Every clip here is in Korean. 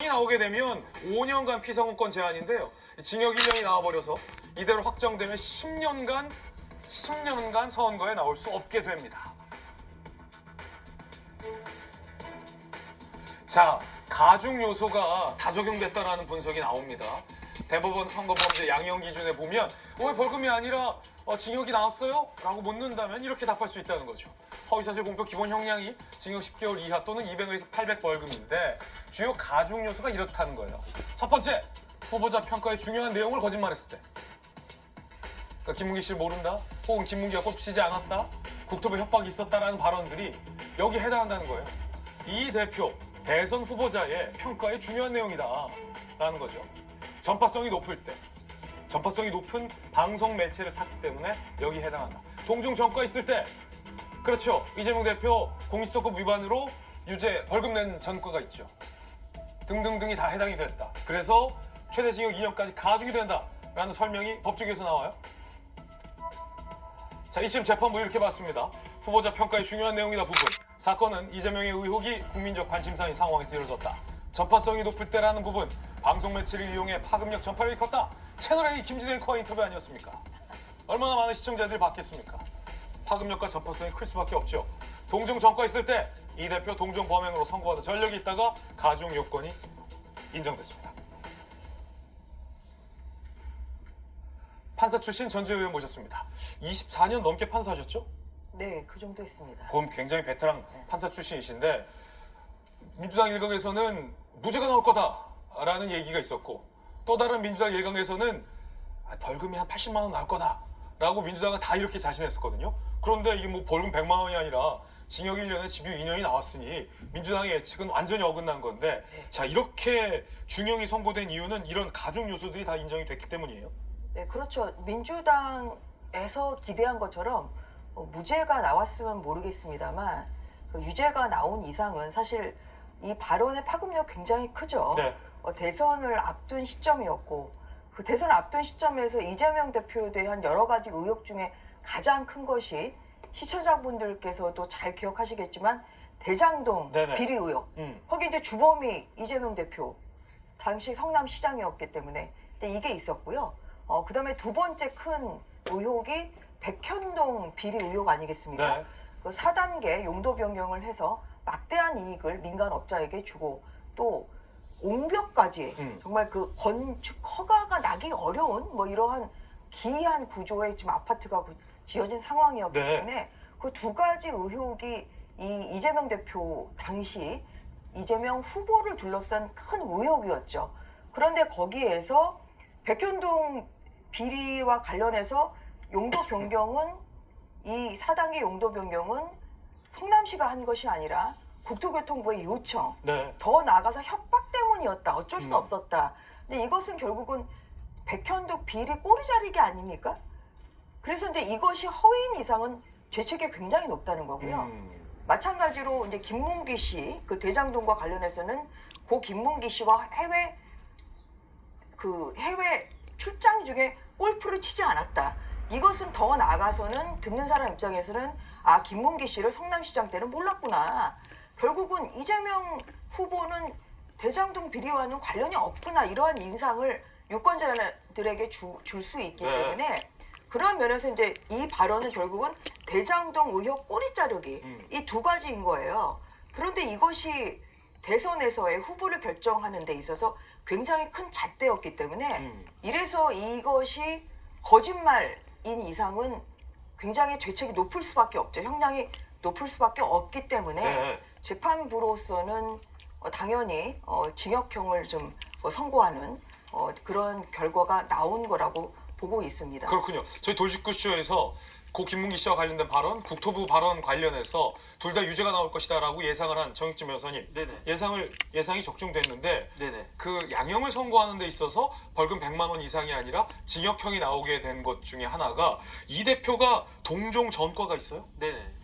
나오게 되면 5년간 피선거권 제한인데요. 징역 1년이 나와버려서 이대로 확정되면 10년간 선거에 나올 수 없게 됩니다. 자, 가중 요소가 다 적용됐다라는 분석이 나옵니다. 대법원 선거범죄 양형 기준에 보면 왜 벌금이 아니라 징역이 나왔어요? 라고 묻는다면 이렇게 답할 수 있다는 거죠. 허위사실 공표 기본 형량이 징역 10개월 이하 또는 200에서 800 벌금인데 주요 가중 요소가 이렇다는 거예요. 첫 번째, 후보자 평가의 중요한 내용을 거짓말했을 때. 그러니까 김문기 씨를 모른다? 혹은 김문기가 꼽히지 않았다? 국토부 협박이 있었다라는 발언들이 여기에 해당한다는 거예요. 이 대표, 대선 후보자의 평가의 중요한 내용이다 라는 거죠. 전파성이 높을 때, 전파성이 높은 방송 매체를 탔기 때문에 여기에 해당한다. 동중 전과 있을 때, 그렇죠. 이재명 대표 공직선거법 위반으로 유죄, 벌금 낸 전과가 있죠. 등등등이 다 해당이 됐다. 그래서 최대 징역 2년까지 가중이 된다라는 설명이 법조계에서 나와요. 자, 이쯤 재판부 이렇게 봤습니다. 후보자 평가의 중요한 내용이다 부분. 사건은 이재명의 의혹이 국민적 관심사인 상황에서 이루어졌다. 전파성이 높을 때라는 부분. 방송 매체를 이용해 파급력 전파력이 컸다. 채널A 김진애 앵커와 인터뷰 아니었습니까? 얼마나 많은 시청자들이 봤겠습니까? 파급력과 전파성이 클 수밖에 없죠. 동종 전과 있을 때 이 대표 동종 범행으로 선고받아 전력이 있다가 가중 요건이 인정됐습니다. 판사 출신 전주혜 의원 모셨습니다. 24년 넘게 판사하셨죠? 네, 그 정도 했습니다. 그럼 굉장히 베테랑 판사 출신이신데 민주당 일각에서는 무죄가 나올 거다라는 얘기가 있었고 또 다른 민주당 일각에서는 벌금이 한 80만 원 나올 거다라고 민주당은 다 이렇게 자신했었거든요. 그런데 이게 뭐 벌금 100만 원이 아니라 징역 1년에 집유 2년이 나왔으니 민주당의 예측은 완전히 어긋난 건데 자, 이렇게 중형이 선고된 이유는 이런 가중 요소들이 다 인정이 됐기 때문이에요. 네, 그렇죠. 민주당에서 기대한 것처럼 무죄가 나왔으면 모르겠습니다만 유죄가 나온 이상은 사실 이 발언의 파급력 굉장히 크죠. 네. 대선을 앞둔 시점이었고 그 대선을 앞둔 시점에서 이재명 대표에 대한 여러 가지 의혹 중에 가장 큰 것이 시청자분들께서도 잘 기억하시겠지만 대장동 네네. 비리 의혹. 음. 거기 이제 주범이 이재명 대표, 당시 성남시장이었기 때문에 이게 있었고요. 그다음에 두 번째 큰 의혹이 백현동 비리 의혹 아니겠습니까? 네. 그 4단계 용도 변경을 해서 막대한 이익을 민간 업자에게 주고 또 옹벽까지 정말 그 건축 허가가 나기 어려운 뭐 이러한 기이한 구조의 지금 아파트가 지어진 상황이었기 네. 때문에 그 두 가지 의혹이 이 이재명 대표 당시 이재명 후보를 둘러싼 큰 의혹이었죠. 그런데 거기에서 백현동 비리와 관련해서 용도 변경은 이 4단계 용도 변경은 성남시가 한 것이 아니라 국토교통부의 요청, 네. 더 나아가서 협박 때문이었다. 어쩔 수 없었다. 근데 이것은 결국은 백현동 비리 꼬리 자르기 아닙니까? 그래서 이제 이것이 허위인 이상은 죄책이 굉장히 높다는 거고요. 마찬가지로 이제 김문기 씨, 그 대장동과 관련해서는 고 김문기 씨와 해외 출장 중에 골프를 치지 않았다. 이것은 더 나아가서는 듣는 사람 입장에서는 아, 김문기 씨를 성남시장 때는 몰랐구나. 결국은 이재명 후보는 대장동 비리와는 관련이 없구나. 이러한 인상을 유권자들에게 줄 수 있기 때문에 그런 면에서 이제 이 발언은 결국은 대장동 의혹 꼬리 자르기 이 두 가지인 거예요. 그런데 이것이 대선에서의 후보를 결정하는 데 있어서 굉장히 큰 잣대였기 때문에 이래서 이것이 거짓말인 이상은 굉장히 죄책이 높을 수밖에 없죠. 형량이 높을 수밖에 없기 때문에 네. 재판부로서는 당연히 징역형을 좀 선고하는 그런 결과가 나온 거라고 보고 있습니다. 그렇군요. 저희 돌직구쇼에서 고 김문기 씨와 관련된 발언, 국토부 발언 관련해서 둘 다 유죄가 나올 것이다라고 예상을 한 정익진 변호사님. 네네. 예상이 적중됐는데 네네. 그 양형을 선고하는 데 있어서 벌금 100만 원 이상이 아니라 징역형이 나오게 된 것 중에 하나가 이 대표가 동종 전과가 있어요? 네네.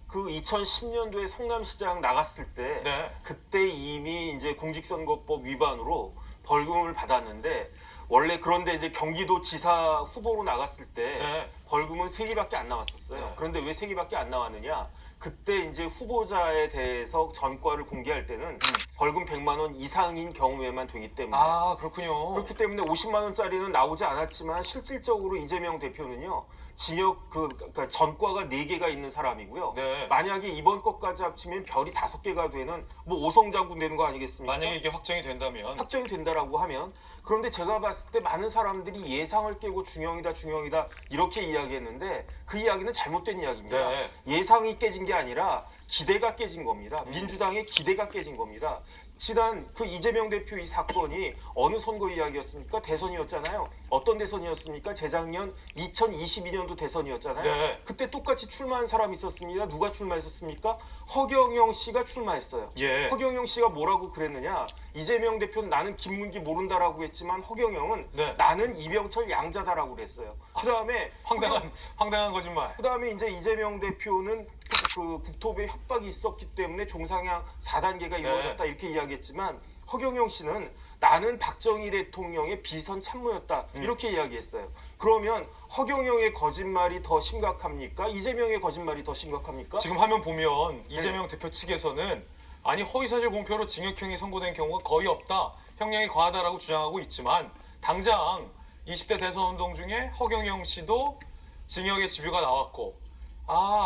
그 2010년도에 성남시장 나갔을 때 네. 그때 이미 이제 공직선거법 위반으로 벌금을 받았는데 원래 그런데 이제 경기도 지사 후보로 나갔을 때 네. 벌금은 3개밖에 안 나왔었어요. 네. 그런데 왜 3개밖에 안 나왔느냐? 그때 이제 후보자에 대해서 전과를 공개할 때는 벌금 100만 원 이상인 경우에만 되기 때문에 아, 그렇군요. 그렇기 때문에 50만 원짜리는 나오지 않았지만 실질적으로 이재명 대표는요. 징역 그러니까 전과가 4개가 있는 사람이고요. 네. 만약에 이번 것까지 합치면 별이 5개가 되는 뭐 오성장군 되는 거 아니겠습니까? 만약에 이게 확정이 된다면 확정이 된다라고 하면 그런데 제가 봤을 때 많은 사람들이 예상을 깨고 중형이다 이렇게 이야기했는데 그 이야기는 잘못된 이야기입니다. 네. 예상이 깨진 게 아니라 기대가 깨진 겁니다. 민주당의 기대가 깨진 겁니다. 지난 그 이재명 대표 이 사건이 어느 선거 이야기였습니까? 대선이었잖아요. 어떤 대선이었습니까? 재작년 2022년도 대선이었잖아요. 네. 그때 똑같이 출마한 사람이 있었습니다. 누가 출마했었습니까? 허경영 씨가 출마했어요. 예. 허경영 씨가 뭐라고 그랬느냐? 이재명 대표는 나는 김문기 모른다라고 했지만 허경영은 네. 나는 이병철 양자다라고 그랬어요. 그다음에 황당한 거짓말. 그다음에 이제 이재명 대표는 그 국토부에 협박이 있었기 때문에 종상향 4단계가 이루어졌다 이렇게 이야기했지만 허경영 씨는 나는 박정희 대통령의 비선 참모였다 이렇게 이야기했어요. 그러면 허경영의 거짓말이 더 심각합니까? 이재명의 거짓말이 더 심각합니까? 지금 화면 보면 이재명 대표 측에서는 아니 허위사실 공표로 징역형이 선고된 경우가 거의 없다. 형량이 과하다라고 주장하고 있지만 당장 20대 대선 운동 중에 허경영 씨도 징역의 집유가 나왔고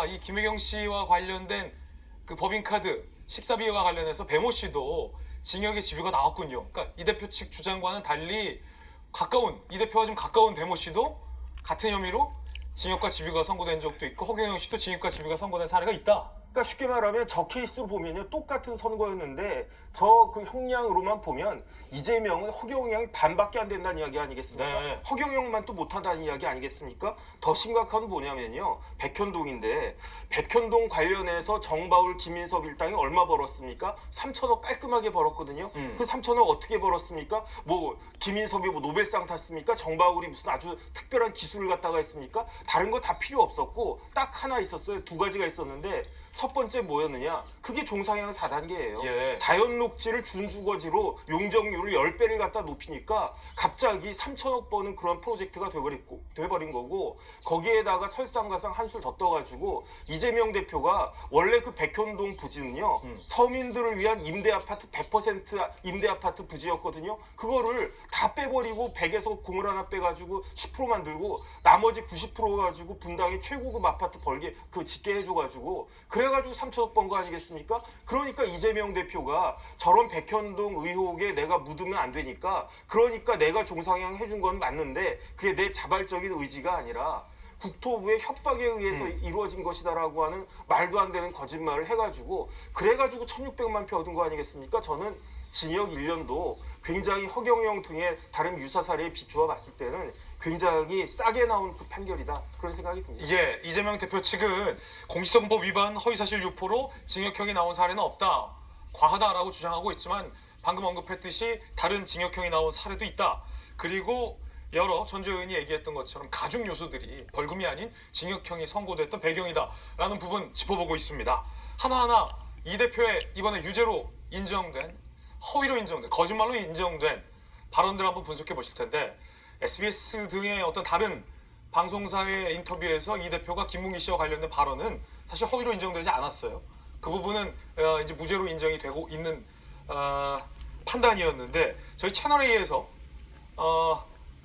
이 김혜경 씨와 관련된 그 법인카드 식사비와 관련해서 배모 씨도 징역의 집유가 나왔군요. 그러니까 이 대표 측 주장과는 달리 이 대표와 좀 가까운 배모 씨도 같은 혐의로 징역과 집유가 선고된 적도 있고 허경영 씨도 징역과 집유가 선고된 사례가 있다. 그러니까 쉽게 말하면 저 케이스로 보면요 똑같은 선거였는데 저 그 형량으로만 보면 이재명은 허경영이 반밖에 안 된다는 이야기 아니겠습니까? 네. 허경영만 또 못한다는 이야기 아니겠습니까? 더 심각한 건 뭐냐면요 백현동인데 백현동 관련해서 정바울 김인섭 일당이 얼마 벌었습니까? 3천억 깔끔하게 벌었거든요. 그 3천억 어떻게 벌었습니까? 뭐 김인섭이 뭐 노벨상 탔습니까? 정바울이 무슨 아주 특별한 기술을 갖다가 했습니까? 다른 거 다 필요 없었고 딱 하나 있었어요. 2가지가 있었는데 첫 번째 뭐였느냐? 그게 종상향 4단계예요. 예. 자연 녹지를 준주거지로 용적률을 10배를 갖다 높이니까 갑자기 3천억 버는 그런 프로젝트가 돼버린 거고 거기에다가 설상가상 한술 더 떠가지고 이재명 대표가 원래 그 백현동 부지는요 서민들을 위한 임대아파트 100% 임대아파트 부지였거든요. 그거를 다 빼버리고 100에서 공을 하나 빼가지고 10% 만들고 나머지 90% 가지고 분당에 최고급 아파트 짓게 해줘가지고 그래가지고 3천억 번 거 아니겠습니까? 그러니까 이재명 대표가 저런 백현동 의혹에 내가 묻으면 안 되니까 그러니까 내가 종상향 해준 건 맞는데 그게 내 자발적인 의지가 아니라 국토부의 협박에 의해서 이루어진 것이다라고 하는 말도 안 되는 거짓말을 해가지고 그래가지고 1600만 표 얻은 거 아니겠습니까? 저는 징역 1년도 굉장히 허경영 등의 다른 유사 사례에 비추어 봤을 때는 굉장히 싸게 나온 그 판결이다 그런 생각이 듭니다. 예, 이재명 대표 측은 공직선거법 위반 허위사실 유포로 징역형이 나온 사례는 없다. 과하다라고 주장하고 있지만 방금 언급했듯이 다른 징역형이 나온 사례도 있다. 그리고 여러 전주 의원이 얘기했던 것처럼 가중 요소들이 벌금이 아닌 징역형이 선고됐던 배경이다라는 부분 짚어보고 있습니다. 하나하나 이 대표의 이번에 유죄로 인정된 허위로 인정된 거짓말로 인정된 발언들 한번 분석해 보실 텐데 SBS 등의 어떤 다른 방송사의 인터뷰에서 이 대표가 김문기 씨와 관련된 발언은 사실 허위로 인정되지 않았어요. 그 부분은 이제 무죄로 인정이 되고 있는 판단이었는데 저희 채널A에서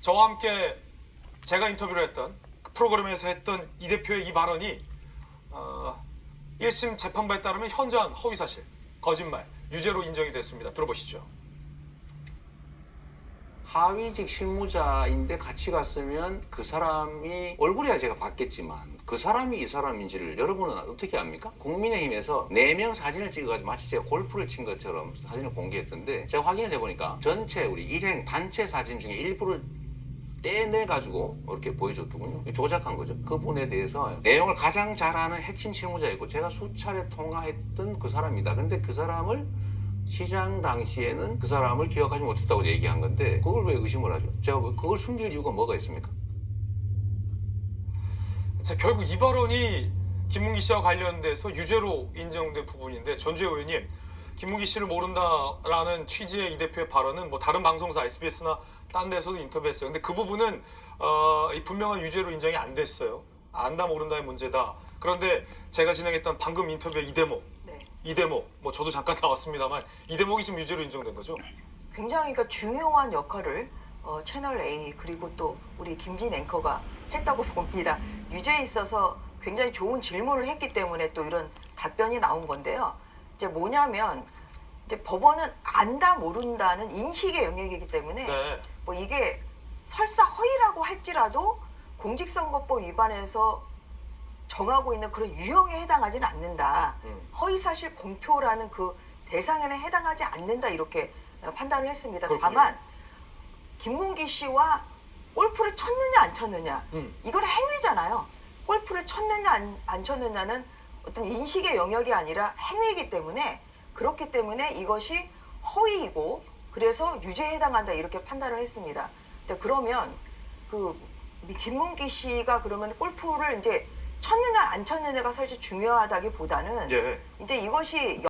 저와 함께 제가 인터뷰를 했던 그 프로그램에서 했던 이 대표의 이 발언이 1심 재판부에 따르면 현저한 허위사실, 거짓말, 유죄로 인정이 됐습니다. 들어보시죠. 하위직 실무자인데 같이 갔으면 그 사람이 얼굴이야 제가 봤겠지만 그 사람이 이 사람인지를 여러분은 어떻게 압니까? 국민의힘에서 4명 사진을 찍어가지고 마치 제가 골프를 친 것처럼 사진을 공개했던데 제가 확인을 해보니까 전체 우리 일행 단체 사진 중에 일부를 떼내가지고 이렇게 보여줬더군요. 조작한 거죠. 그분에 대해서 내용을 가장 잘 아는 핵심 실무자이고 제가 수차례 통화했던 그 사람이다. 근데 그 사람을 시장 당시에는 그 사람을 기억하지 못했다고 얘기한 건데 그걸 왜 의심을 하죠? 제가 그걸 숨길 이유가 뭐가 있습니까? 자, 결국 이 발언이 김문기 씨와 관련돼서 유죄로 인정된 부분인데 전주혜 의원님, 김문기 씨를 모른다라는 취지의 이 대표의 발언은 뭐 다른 방송사 SBS나 딴 데서도 인터뷰했어요. 근데 그 부분은 이 분명한 유죄로 인정이 안 됐어요. 안다 모른다의 문제다. 그런데 제가 진행했던 방금 인터뷰의 이 대목, 네. 이 대목, 뭐 저도 잠깐 나왔습니다만 이 대목이 지금 유죄로 인정된 거죠? 굉장히 그러니까 중요한 역할을 채널 A 그리고 또 우리 김진 앵커가 했다고 봅니다. 유죄에 있어서 굉장히 좋은 질문을 했기 때문에 또 이런 답변이 나온 건데요. 이제 뭐냐면 이제 법원은 안다 모른다는 인식의 영역이기 때문에 네. 뭐 이게 설사 허위라고 할지라도 공직선거법 위반에서 정하고 있는 그런 유형에 해당하지는 않는다. 허위사실 공표라는 그 대상에는 해당하지 않는다 이렇게 판단을 했습니다. 그렇군요. 다만 김문기 씨와 골프를 쳤느냐 안 쳤느냐 이건 행위잖아요. 골프를 쳤느냐 안 쳤느냐는 어떤 인식의 영역이 아니라 행위이기 때문에 그렇기 때문에 이것이 허위이고 그래서 유죄에 해당한다 이렇게 판단을 했습니다. 그러면 그 김문기 씨가 그러면 골프를 이제 쳤느냐 안 쳤느냐가 사실 중요하다기보다는 예. 이제 이것이